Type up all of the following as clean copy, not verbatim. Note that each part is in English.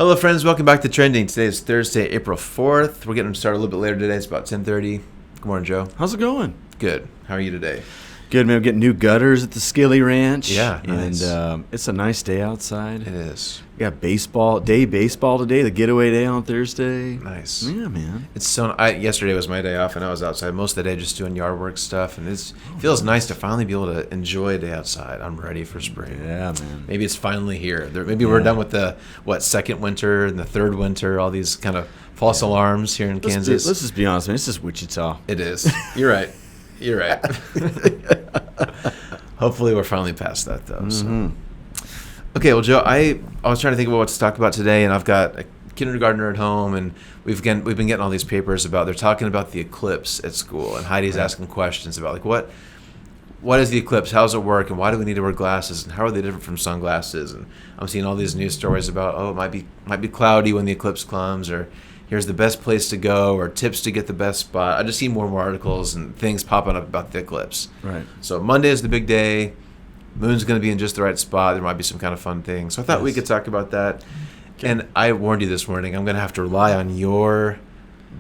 Hello, friends. Welcome back to Trending. Today is Thursday, April 4th. We're getting started a little bit later today. It's about 10:30. Good morning, Joe. How's it going? Good. How are you today? Good, man. We're getting new gutters at the Skilly Ranch. Yeah, nice. And it's a nice day outside. It is. We got baseball today, the getaway day on Thursday. Nice. Yeah, man. It's so. Yesterday was my day off, and I was outside most of the day just doing yard work stuff, and it feels nice to finally be able to enjoy a day outside. I'm ready for spring. Yeah, man. Maybe it's finally here. Maybe we're done with the second winter and the third winter. All these kind of false alarms here in Kansas. Let's just be honest, man. It's just Wichita. It is. You're right. You're right. Hopefully we're finally past that, though. Mm-hmm. So. Okay, well, Joe, I was trying to think about what to talk about today, and I've got a kindergartner at home, and we've been getting all these papers about, they're talking about the eclipse at school, and Heidi's asking questions about, like, what is the eclipse, how does it work, and why do we need to wear glasses, and how are they different from sunglasses? And I'm seeing all these news stories about, it might be cloudy when the eclipse comes, or here's the best place to go, or tips to get the best spot. I just see more and more articles and things popping up about the eclipse. Right. So Monday is the big day. Moon's going to be in just the right spot. There might be some kind of fun thing. So I thought we could talk about that. Okay. And I warned you this morning, I'm going to have to rely on your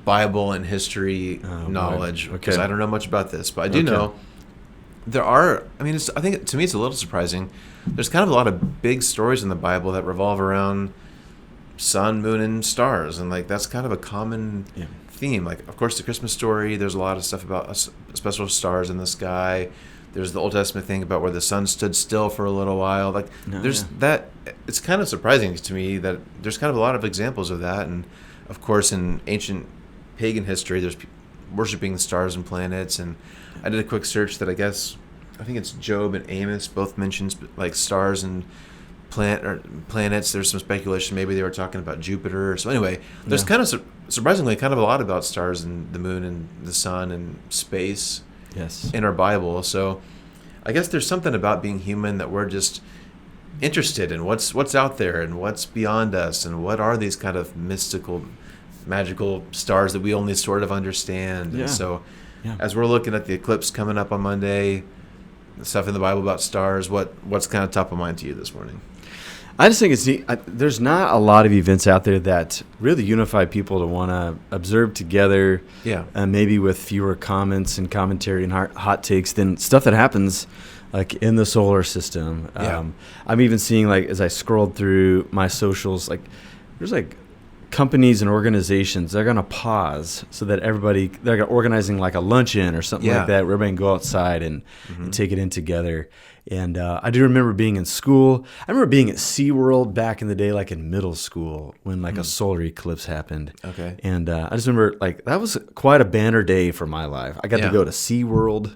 Bible and history knowledge, because I don't know much about this. But I do know there are, I think to me it's a little surprising. There's kind of a lot of big stories in the Bible that revolve around sun, moon, and stars, and like that's kind of a common theme. Like, of course, the Christmas story, there's a lot of stuff about special stars in the sky. There's the Old Testament thing about where the sun stood still for a little while. Like, that. It's kind of surprising to me that there's kind of a lot of examples of that. And of course, in ancient pagan history, there's worshiping stars and planets. And I did a quick search that I think it's Job and Amos both mentions like stars and planets. There's some speculation maybe they were talking about Jupiter. So anyway, there's kind of surprisingly kind of a lot about stars and the moon and the sun and space in our Bible. So I guess there's something about being human that we're just interested in what's out there and what's beyond us, and what are these kind of mystical, magical stars that we only sort of understand. And so as we're looking at the eclipse coming up on Monday, the stuff in the Bible about stars, what's kind of top of mind to you this morning? I just think it's neat. There's not a lot of events out there that really unify people to want to observe together, maybe with fewer comments and commentary and hot takes than stuff that happens like in the solar system. I'm even seeing, like, as I scrolled through my socials, like there's like companies and organizations, they're going to pause so that they're organizing like a luncheon or something like that, where everybody can go outside and take it in together. And I do remember being in school. I remember being at SeaWorld back in the day, like in middle school, when like a solar eclipse happened. Okay. And I just remember, like, that was quite a banner day for my life. I got to go to SeaWorld.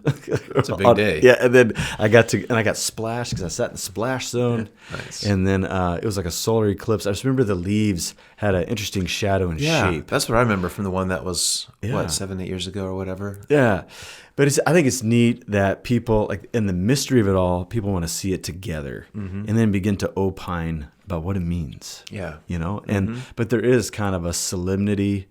It's a big day. Yeah, and then I got splashed because I sat in the splash zone. Nice. And then it was like a solar eclipse. I just remember the leaves had an interesting shadow and shape. That's what I remember from the one that was, 7-8 years ago or whatever. Yeah. But I think it's neat that people, like, in the mystery of it all, people want to see it together and then begin to opine about what it means. Yeah. You know? And but there is kind of a solemnity.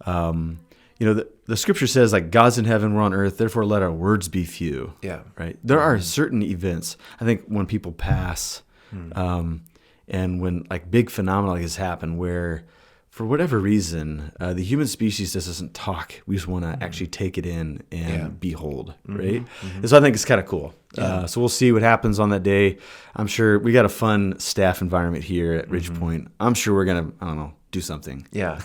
The scripture says, like, God's in heaven, we're on earth, therefore let our words be few. Yeah. Right? There are certain events, I think, when people pass and when, like, big phenomena like this happen where, for whatever reason, the human species just doesn't talk. We just want to actually take it in and behold, right? And so I think it's kind of cool. So we'll see what happens on that day. I'm sure we got a fun staff environment here at Ridgepoint. I'm sure we're going to, do something. Yeah.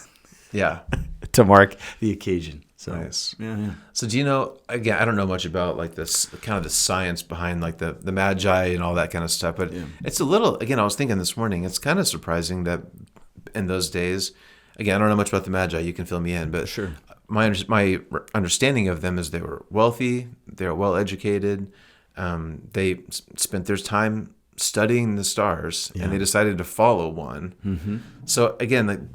To mark the occasion. So, nice. Yeah. So do you know, again, I don't know much about like this, kind of the science behind like the Magi and all that kind of stuff, but it's a little, again, I was thinking this morning, it's kind of surprising that in those days, again, I don't know much about the Magi. You can fill me in, but my understanding of them is they were wealthy, they were well educated. They spent their time studying the stars, and they decided to follow one. So again,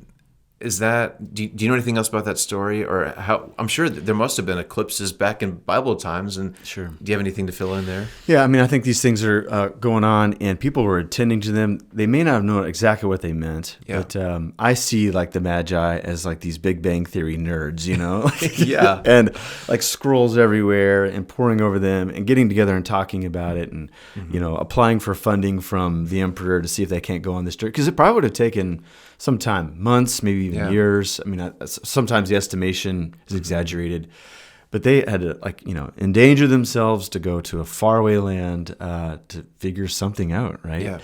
is that, do you know anything else about that story, or how? I'm sure that there must have been eclipses back in Bible times, and sure. Do you have anything to fill in there? Yeah, I mean, I think these things are going on, and people were attending to them. They may not have known exactly what they meant, but I see like the Magi as like these Big Bang Theory nerds, you know? Yeah. And like scrolls everywhere and poring over them and getting together and talking about it and, you know, applying for funding from the emperor to see if they can't go on this journey. Because it probably would have taken some time, months, maybe even years. I mean, sometimes the estimation is exaggerated. But they had to, like, you know, endanger themselves to go to a faraway land to figure something out, right? Yeah.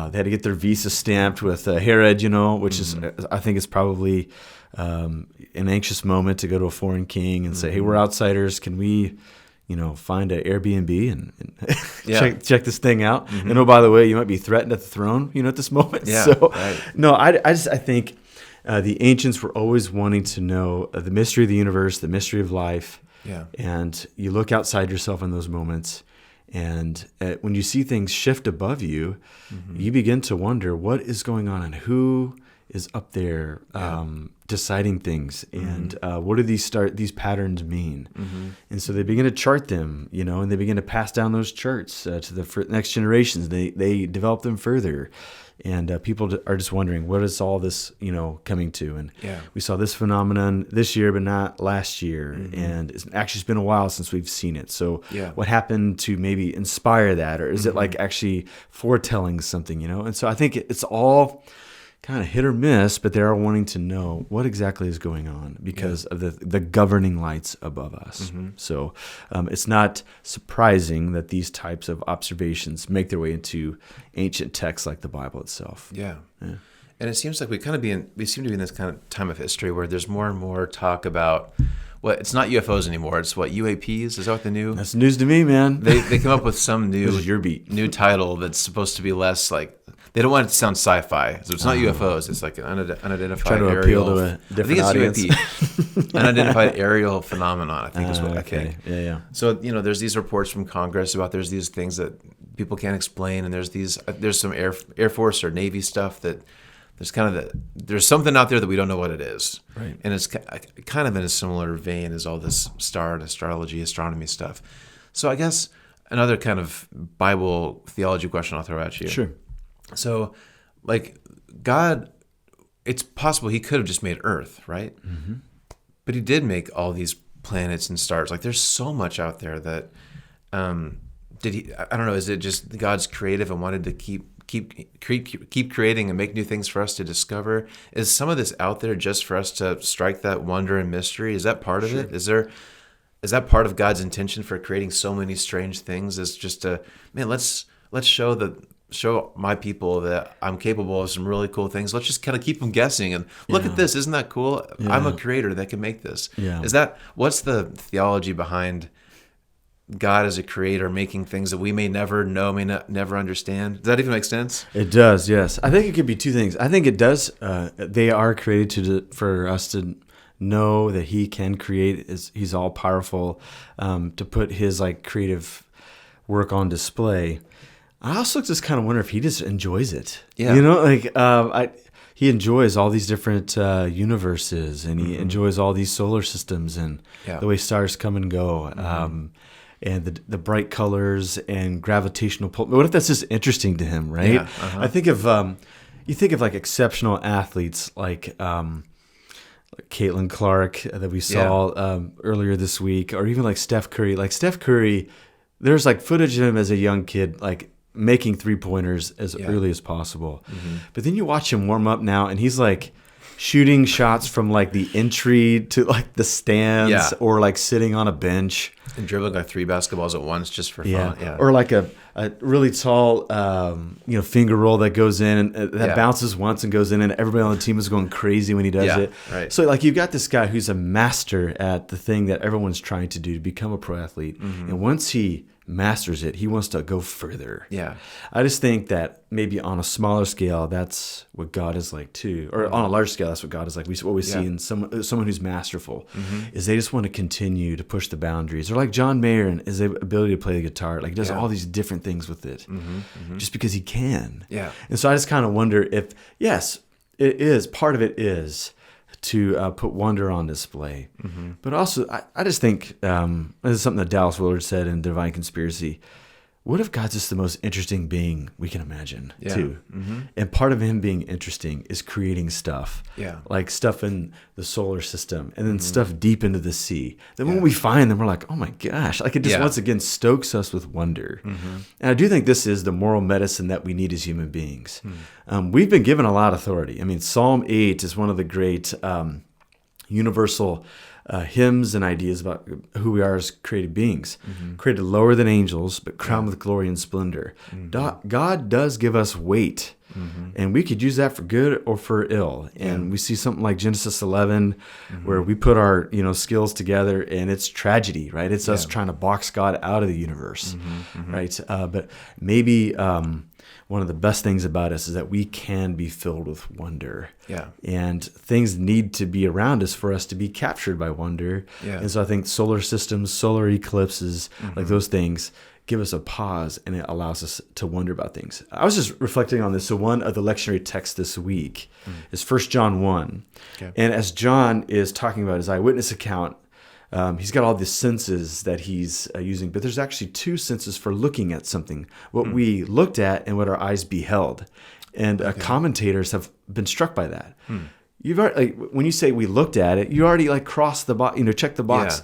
They had to get their visa stamped with Herod, you know, which is, I think, is probably an anxious moment to go to a foreign king and say, "Hey, we're outsiders. Can we, you know, find an Airbnb and check this thing out?" And oh, by the way, you might be threatened at the throne, you know, at this moment. Yeah. So, right. no, I think. The ancients were always wanting to know the mystery of the universe, the mystery of life. Yeah. And you look outside yourself in those moments, and when you see things shift above you, you begin to wonder what is going on and who is up there deciding things, and what do these patterns mean? And so they begin to chart them, you know, and they begin to pass down those charts to the next generations. They develop them further. And people are just wondering, what is all this, you know, coming to? And we saw this phenomenon this year, but not last year. And it's actually been a while since we've seen it. So what happened to maybe inspire that? Or is it like actually foretelling something, you know? And so I think it's all kind of hit or miss, but they are wanting to know what exactly is going on because of the governing lights above us. So it's not surprising that these types of observations make their way into ancient texts like the Bible itself. Yeah. And it seems like we seem to be in this kind of time of history where there's more and more talk about it's not UFOs anymore. It's UAPs. Is that what the new? That's news to me, man. They come up with some new This is your beat. new title that's supposed to be less like. They don't want it to sound sci-fi, so it's not UFOs. It's like an unidentified Try to aerial. appeal to a different audience. UAP, unidentified aerial phenomenon. I think is what. Okay. Yeah. So you know, there's these reports from Congress about there's these things that people can't explain, and there's some Air Force or Navy stuff that there's something out there that we don't know what it is, right? And it's kind of in a similar vein as all this star and astrology, astronomy stuff. So I guess another kind of Bible theology question I'll throw at you. Sure. So, like, God, it's possible he could have just made Earth, right? But he did make all these planets and stars. Like, there's so much out there that, did he, I don't know, is it just God's creative and wanted to keep creating and make new things for us to discover? Is some of this out there just for us to strike that wonder and mystery? Is that part of it? Is that part of God's intention for creating so many strange things? Is just let's show my people that I'm capable of some really cool things. Let's just kind of keep them guessing and look at this. Isn't that cool? I'm a creator that can make this. What's the theology behind God as a creator making things that we may never know, never understand? Does that even make sense? It does, yes. I think it could be two things. I think it does. They are created for us to know that he can create. He's all powerful, to put his like creative work on display. I also just kind of wonder if he just enjoys it. Yeah. You know, like he enjoys all these different universes, and he enjoys all these solar systems and the way stars come and go, and the bright colors and gravitational pull. What if that's just interesting to him, right? Yeah. I think of you think of like exceptional athletes like Caitlin Clark that we saw earlier this week, or even like Steph Curry. Like Steph Curry, there's like footage of him as a young kid, like making 3-pointers as early as possible. But then you watch him warm up now, and he's like shooting shots from like the entry to like the stands, or like sitting on a bench and dribbling like 3 basketballs at once just for fun. Yeah. Or like a really tall finger roll that goes in and that bounces once and goes in, and everybody on the team is going crazy when he does it. Right. So like you've got this guy who's a master at the thing that everyone's trying to do to become a pro athlete, and once he masters it, he wants to go further. Yeah. I just think that maybe on a smaller scale, that's what God is like too. Or on a large scale, that's what God is like. What we see in someone who's masterful is they just want to continue to push the boundaries. Or like John Mayer and his ability to play the guitar. Like he does all these different things with it just because he can. Yeah. And so I just kind of wonder if, yes, it is. Part of it is to put wonder on display. But also, I just think, this is something that Dallas Willard said in Divine Conspiracy. What if God's just the most interesting being we can imagine, too? And part of him being interesting is creating stuff, like stuff in the solar system, and then stuff deep into the sea. Then when we find them, we're like, oh my gosh, like it just once again stokes us with wonder. And I do think this is the moral medicine that we need as human beings. We've been given a lot of authority. I mean, Psalm 8 is one of the great universal hymns and ideas about who we are as created beings, created lower than angels, but crowned with glory and splendor. God does give us weight, and we could use that for good or for ill. And we see something like Genesis 11, where we put our skills together, and it's tragedy, right? It's us trying to box God out of the universe, right? But maybe one of the best things about us is that we can be filled with wonder. And things need to be around us for us to be captured by wonder. And so I think solar systems, solar eclipses, like those things give us a pause, and it allows us to wonder about things. I was just reflecting on this. So one of the lectionary texts this week is 1 John 1. And as John is talking about his eyewitness account, he's got all the senses that he's using, but there's actually two senses for looking at something: what we looked at and what our eyes beheld. And commentators have been struck by that. You've already, when you say we looked at it, you already crossed the box, check the box.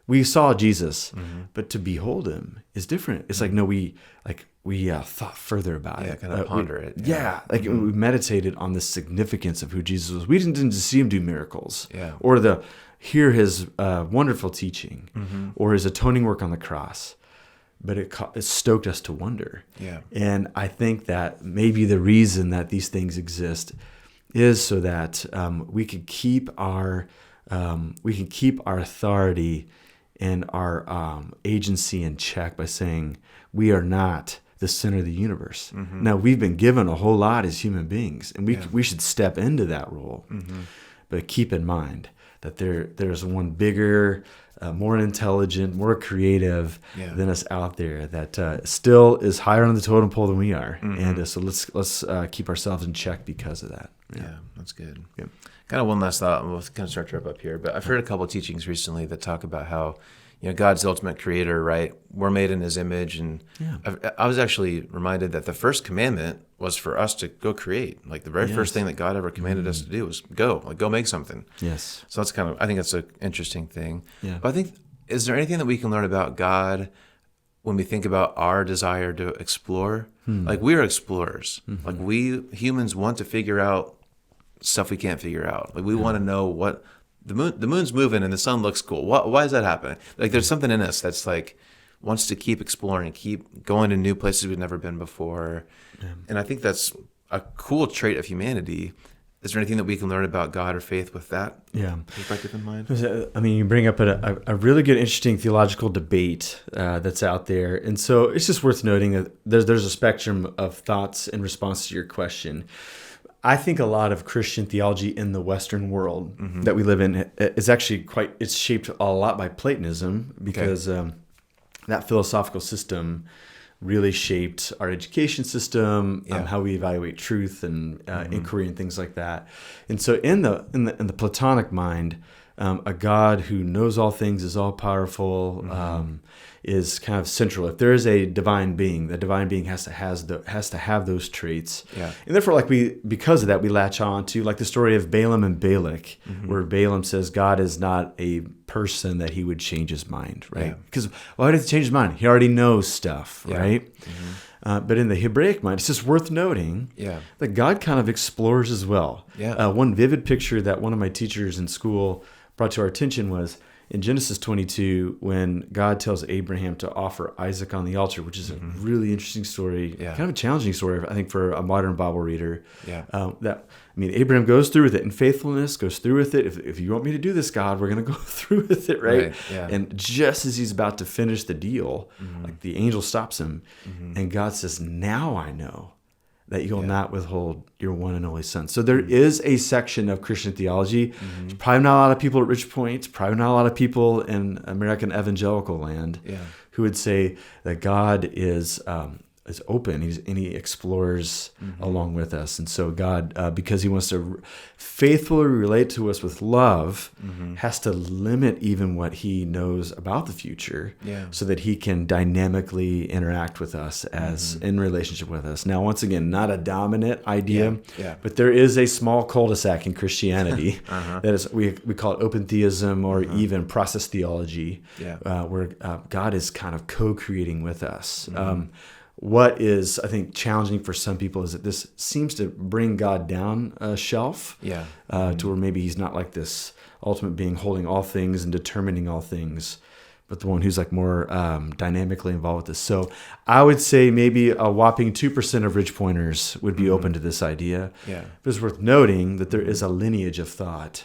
We saw Jesus, but to behold him is different. It's like, no, we thought further about it. Kind of ponder it. We meditated on the significance of who Jesus was. We didn't just see him do miracles, or hear his wonderful teaching, or his atoning work on the cross, but it stoked us to wonder. And I think that maybe the reason that these things exist is so that we can keep our authority and our agency in check by saying we are not the center of the universe. Now, we've been given a whole lot as human beings, and we should step into that role. But keep in mind that there's one bigger, more intelligent, more creative than us out there that still is higher on the totem pole than we are. And so let's keep ourselves in check because of that. That's good. Kind of one last thought, and we'll kind of start to wrap up here. But I've heard a couple of teachings recently that talk about how, God's the ultimate creator, right? We're made in his image. And I was actually reminded that the first commandment was for us to go create. Like the very first thing that God ever commanded us to do was go make something. Yes. So that's I think that's an interesting thing. But I think, is there anything that we can learn about God when we think about our desire to explore? Like, we are explorers. Like, we humans want to figure out stuff we can't figure out. Like, we want to know what the moon's moving and the sun looks cool. Why is that happening? Like, there's something in us that's wants to keep exploring, keep going to new places we've never been before. And I think that's a cool trait of humanity. Is there anything that we can learn about God or faith with that perspective in mind? I mean, you bring up a really good, interesting theological debate that's out there. And so it's just worth noting that there's a spectrum of thoughts in response to your question. I think a lot of Christian theology in the Western world that we live in is actually it's shaped a lot by Platonism, because that philosophical system really shaped our education system, how we evaluate truth and inquiry and things like that. And so in the Platonic mind, a God who knows all things, is all powerful, is kind of central. If there is a divine being, the divine being has to have those traits. And therefore, because of that, we latch on to the story of Balaam and Balak, where Balaam says God is not a person that he would change his mind, right? Because why did he change his mind? He already knows stuff, right? But in the Hebraic mind, it's just worth noting that God kind of explores as well. One vivid picture that one of my teachers in school brought to our attention was in Genesis 22, when God tells Abraham to offer Isaac on the altar, which is a really interesting story, kind of a challenging story, I think, for a modern Bible reader. Abraham goes through with it in faithfulness, goes through with it. If you want me to do this, God, we're going to go through with it, right? And just as he's about to finish the deal, the angel stops him, and God says, "Now I know that you'll not withhold your one and only son." So there is a section of Christian theology. There's probably not a lot of people at Ridgepoint, probably not a lot of people in American evangelical land who would say that God is is open, and he explores along with us. And so God, because he wants to faithfully relate to us with love, has to limit even what he knows about the future, so that he can dynamically interact with us as in relationship with us. Now, once again, not a dominant idea, but there is a small cul-de-sac in Christianity that is, we call it open theism, or even process theology, where God is kind of co-creating with us. What is, I think, challenging for some people is that this seems to bring God down a shelf, to where maybe he's not like this ultimate being holding all things and determining all things, but the one who's like more dynamically involved with this. So I would say maybe a whopping 2% of Ridgepointers would be open to this idea. But it's worth noting that there is a lineage of thought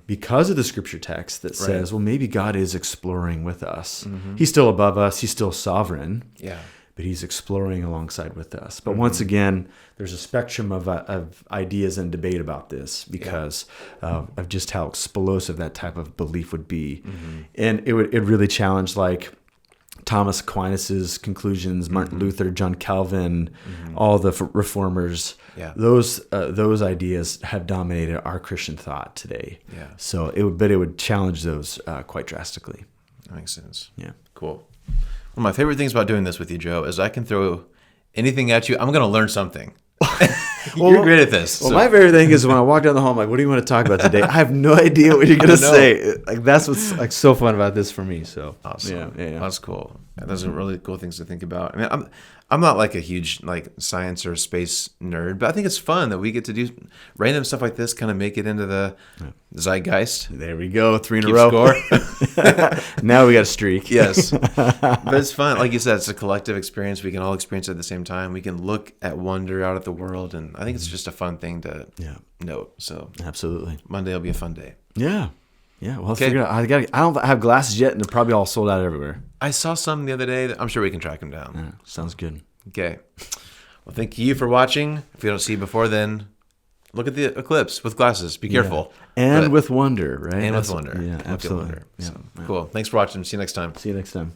because of the scripture text that says, well, maybe God is exploring with us. He's still above us. He's still sovereign. But he's exploring alongside with us. But once again, there's a spectrum of ideas and debate about this because of just how explosive that type of belief would be. And it really challenged like Thomas Aquinas's conclusions, Martin Luther, John Calvin, all the reformers. Those ideas have dominated our Christian thought today. So it would challenge those quite drastically. That makes sense. Yeah. Cool. One of my favorite things about doing this with you, Joe, is I can throw anything at you. I'm going to learn something. You're great at this. Well, my favorite thing is when I walk down the hall, I'm like, what do you want to talk about today? I have no idea what you're going to say. Like, that's what's like so fun about this for me. So awesome. Yeah. That's cool. Those are really cool things to think about. I mean, I'm not like a huge like science or space nerd, but I think it's fun that we get to do random stuff like this, kind of make it into the zeitgeist. There we go. 3 in a row. Score. Now we got a streak. Yes. But it's fun. Like you said, it's a collective experience. We can all experience it at the same time. We can look at wonder out at the world. And I think it's just a fun thing to note. So absolutely. Monday will be a fun day. Yeah. Yeah, well, okay. I don't have glasses yet, and they're probably all sold out everywhere. I saw some the other day. I'm sure we can track them down. Yeah, sounds good. Okay. Well, thank you for watching. If you don't see before, then look at the eclipse with glasses. Be careful. And with wonder, right? And with wonder. Yeah, absolutely. Wonder. So, cool. Thanks for watching. See you next time. See you next time.